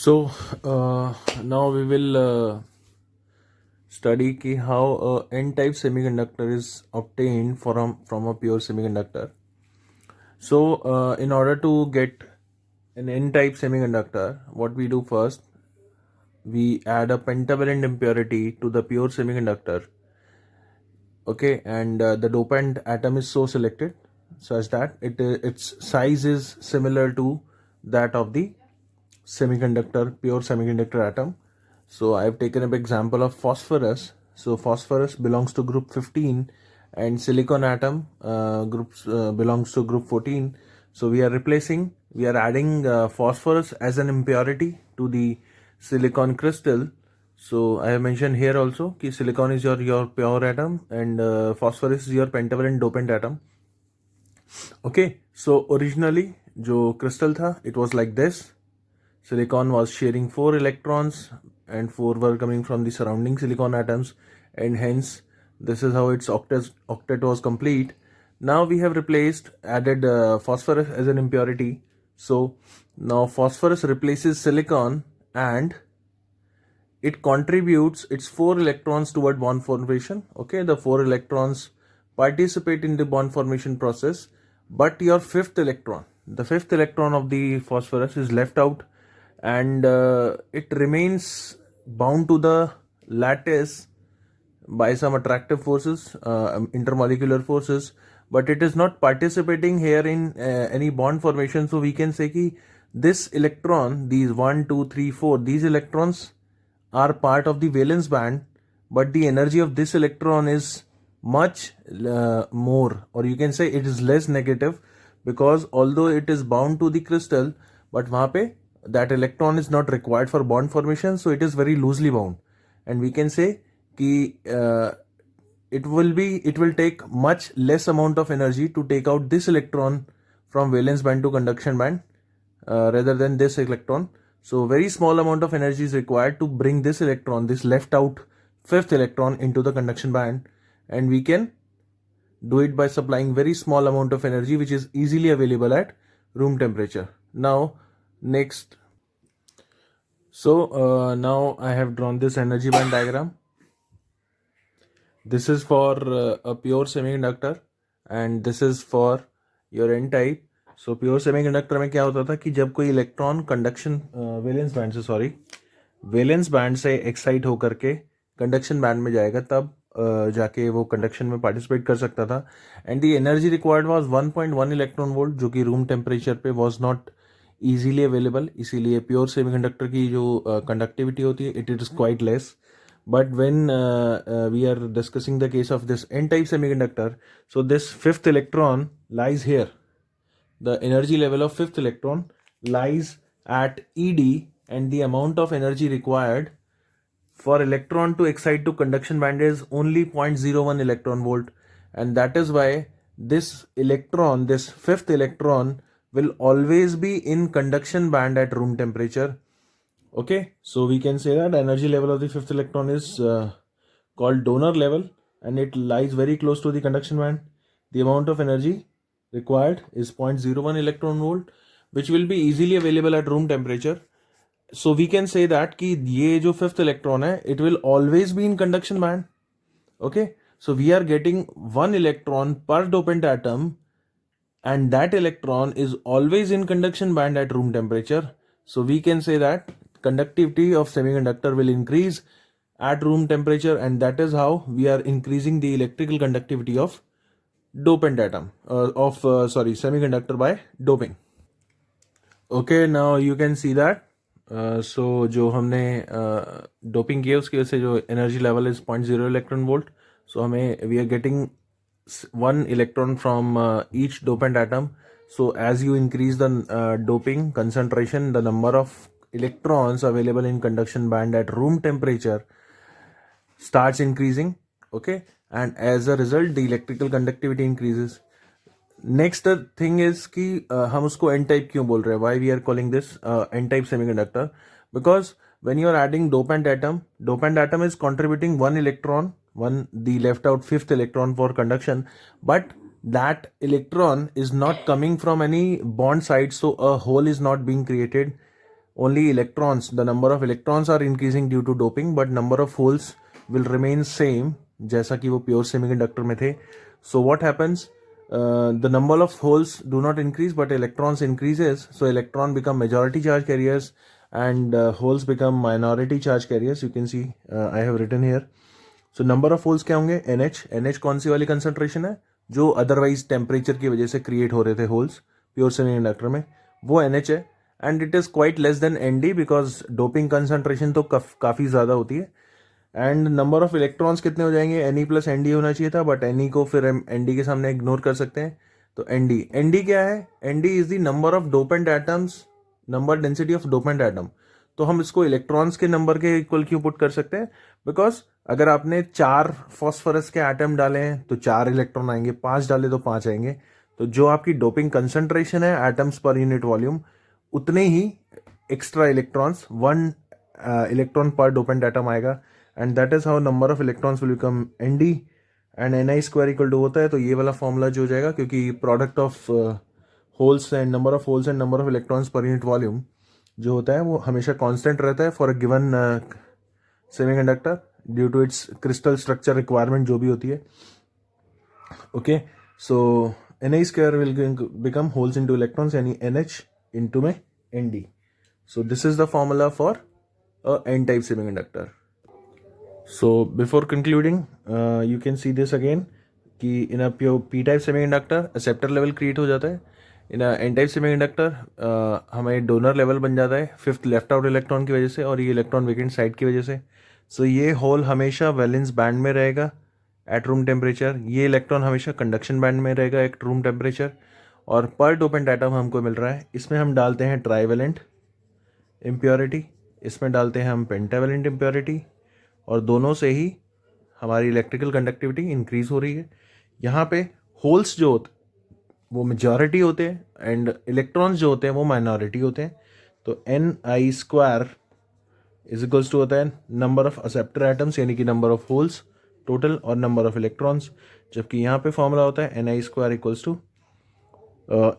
So now we will study ki how a n-type semiconductor is obtained from a pure semiconductor. So in order to get an n-type semiconductor, what we do first, we add a pentavalent impurity to the pure semiconductor. Okay, and the dopant atom is so selected such that its size is similar to that of the pure semiconductor atom. So I've taken up example of phosphorus. So phosphorus belongs to group 15 and silicon atom belongs to group 14. So we are adding phosphorus as an impurity to the silicon crystal. So I have mentioned here also कि silicon is your pure atom and phosphorus is your pentavalent dopant atom. Okay, so originally जो crystal था, it was like this. Silicon was sharing 4 electrons and 4 were coming from the surrounding silicon atoms, and hence this is how its octet was complete. Now we have added phosphorus as an impurity. So now phosphorus replaces silicon and it contributes its 4 electrons toward bond formation. Okay, the 4 electrons participate in the bond formation process, but your the fifth electron of the phosphorus is left out, and it remains bound to the lattice by some attractive forces, intermolecular forces, but it is not participating here in any bond formation. So we can say कि this electron, these 1, 2, 3, 4, these electrons are part of the valence band, but the energy of this electron is much more, or you can say it is less negative, because although it is bound to the crystal, but वहाँ पे that electron is not required for bond formation, so it is very loosely bound, and we can say कि it will take much less amount of energy to take out this electron from valence band to conduction band rather than this electron. So very small amount of energy is required to bring this electron, this left out fifth electron, into the conduction band, and we can do it by supplying very small amount of energy which is easily available at room temperature. Now next, so now I have drawn this energy band diagram. This is for a pure semiconductor and this is for your n type. So pure semiconductor में क्या होता था कि जब कोई electron conduction valence band से excite होकर के कंडक्शन बैंड में जाएगा, तब जाके वो कंडक्शन में पार्टिसिपेट कर सकता था, and the energy required was 1.1 electron volt, जो कि रूम टेम्परेचर पे वाज नॉट इजीली अवेलेबल. इसीलिए प्योर सेमीकंडक्टर की जो कंडक्टिविटी होती है it is quite less. But when we are discussing the case of this n-type semiconductor, so this fifth electron lies here. The energy level of fifth electron lies at ED, and the amount of energy required for electron to excite to conduction band is only 0.01 electron volt, and that is why this fifth electron will always be in conduction band at room temperature. Okay, so we can say that energy level of the fifth electron is called donor level, and it lies very close to the conduction band. The amount of energy required is 0.01 electron volt, which will be easily available at room temperature. So we can say that कि ये जो fifth electron है, it will always be in conduction band. Okay, so we are getting one electron per dopant atom, and that electron is always in conduction band at room temperature. So we can say that conductivity of semiconductor will increase at room temperature, and that is how we are increasing the electrical conductivity of dopant atom semiconductor by doping. Okay, now you can see that so जो हमने doping किया उसकी वजह से जो energy level is 0.0 electron volt. So हमें we are getting one electron from each dopant atom. So as you increase the doping concentration, the number of electrons available in conduction band at room temperature starts increasing. Okay, and as a result the electrical conductivity increases. Next thing is कि हम उसको n type क्यों बोल रहे हैं, why we are calling this n type semiconductor, because when you are adding dopant atom is contributing the left out fifth electron for conduction, but that electron is not coming from any bond side, so a hole is not being created. only electrons, the number of electrons are increasing due to doping, but number of holes will remain same जैसा कि वो pure semiconductor में थे. So what happens? The number of holes do not increase, but electrons increases. So electron become majority charge carriers and holes become minority charge carriers. You can see I have written here. So number of holes क्या होंगे? NH कौन सी वाली concentration है जो otherwise temperature की वजह से create हो रहे थे होल्स प्योर सेमीकंडक्टर में, वो NH है. And it is quite less than ND because doping concentration तो काफ़ी ज़्यादा होती है. एंड नंबर ऑफ इलेक्ट्रॉन्स कितने हो जाएंगे? Ne प्लस ND होना चाहिए था, बट Ne को फिर हम ND के सामने इग्नोर कर सकते हैं. तो ND क्या है? ND is the number of dopant atoms, number density of dopant atom. तो हम इसको इलेक्ट्रॉन्स के नंबर के इक्वल क्यों पुट कर सकते हैं? बिकॉज अगर आपने 4 फॉस्फोरस के एटम डाले हैं तो 4 इलेक्ट्रॉन आएंगे, 5 डाले तो 5 आएंगे. तो जो आपकी डोपिंग कंसंट्रेशन है एटम्स पर यूनिट वॉल्यूम, उतने ही extra electrons, 1 electron per dopant atom आएगा. And that is how number of electrons will become ND and Ni square equal to होता है. तो ये वाला फॉर्मूला जो हो जाएगा, क्योंकि product of holes and number of holes and number of electrons per unit volume जो होता है वो हमेशा कांस्टेंट रहता है for a given semiconductor due to its crystal structure requirement जो भी होती है. Okay, so Ni square will become holes into electrons, यानी NH इनटू में ND. So this is the formula for a N-type semiconductor. So before concluding, you can see this again कि in a pure P-type semiconductor acceptor level create हो जाता है. In a N-type semiconductor हमें donor level बन जाता है 5th left out electron की वजह से और ये electron vacant site की वजह से. So ये hole हमेशा valence band में रहेगा at room temperature, ये electron हमेशा conduction band में रहेगा at room temperature. और पर डोपेंट एटम हमको मिल रहा है, इसमें हम डालते हैं ट्राइवेलेंट इम्प्योरिटी, इसमें डालते हैं हम पेंटावेलेंट इम्प्योरिटी, और दोनों से ही हमारी इलेक्ट्रिकल कंडक्टिविटी इंक्रीज हो रही है. यहाँ पे होल्स जो होते वो मेजॉरिटी होते हैं एंड इलेक्ट्रॉन्स जो होते हैं वो माइनॉरिटी होते हैं. तो Ni square is equals to होता है नंबर ऑफ एक्सेप्टर एटम्स, यानी कि नंबर ऑफ होल्स टोटल, और नंबर ऑफ इलेक्ट्रॉन्स. जबकि यहाँ पे फॉर्मूला होता है Ni square equals to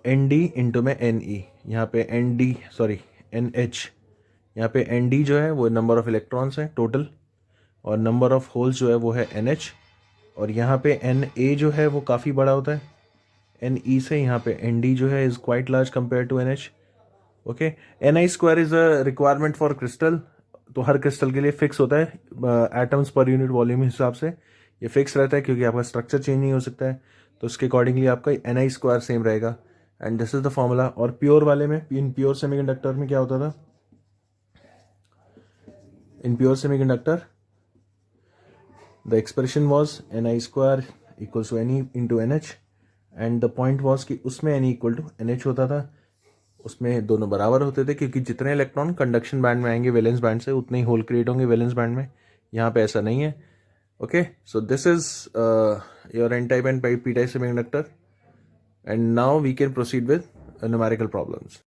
ND into में Ne. यहाँ पे NH, यहाँ पे ND जो है वो नंबर ऑफ इलेक्ट्रॉन्स है टोटल, और नंबर ऑफ होल्स जो है वो है NH. और यहाँ पे Na जो है वो काफ़ी बड़ा होता है Ne से. यहाँ पे ND जो है is quite large compare to NH. Okay, Ni square is a requirement for crystal. तो हर क्रिस्टल के लिए फिक्स होता है एटम्स पर यूनिट वॉल्यूम हिसाब से ये फिक्स रहता है, क्योंकि आपका स्ट्रक्चर चेंज नहीं हो सकता है. तो उसके अकॉर्डिंगली आपका Ni स्क्वायर सेम रहेगा. And this is the formula. और प्योर वाले में, इन प्योर सेमीकंडक्टर में क्या होता था? In pure semiconductor the expression was Ni square equals to Ne into NH. And the point was कि उसमें Ne इक्वल टू NH होता था. उसमें दोनों बराबर होते थे, क्योंकि जितने इलेक्ट्रॉन कंडक्शन बैंड में आएंगे वैलेंस बैंड से, उतने ही होल क्रिएट होंगे वैलेंस बैंड में. यहाँ पे ऐसा नहीं है. Okay, so this is your N type and P type semiconductor. And now we can proceed with numerical problems.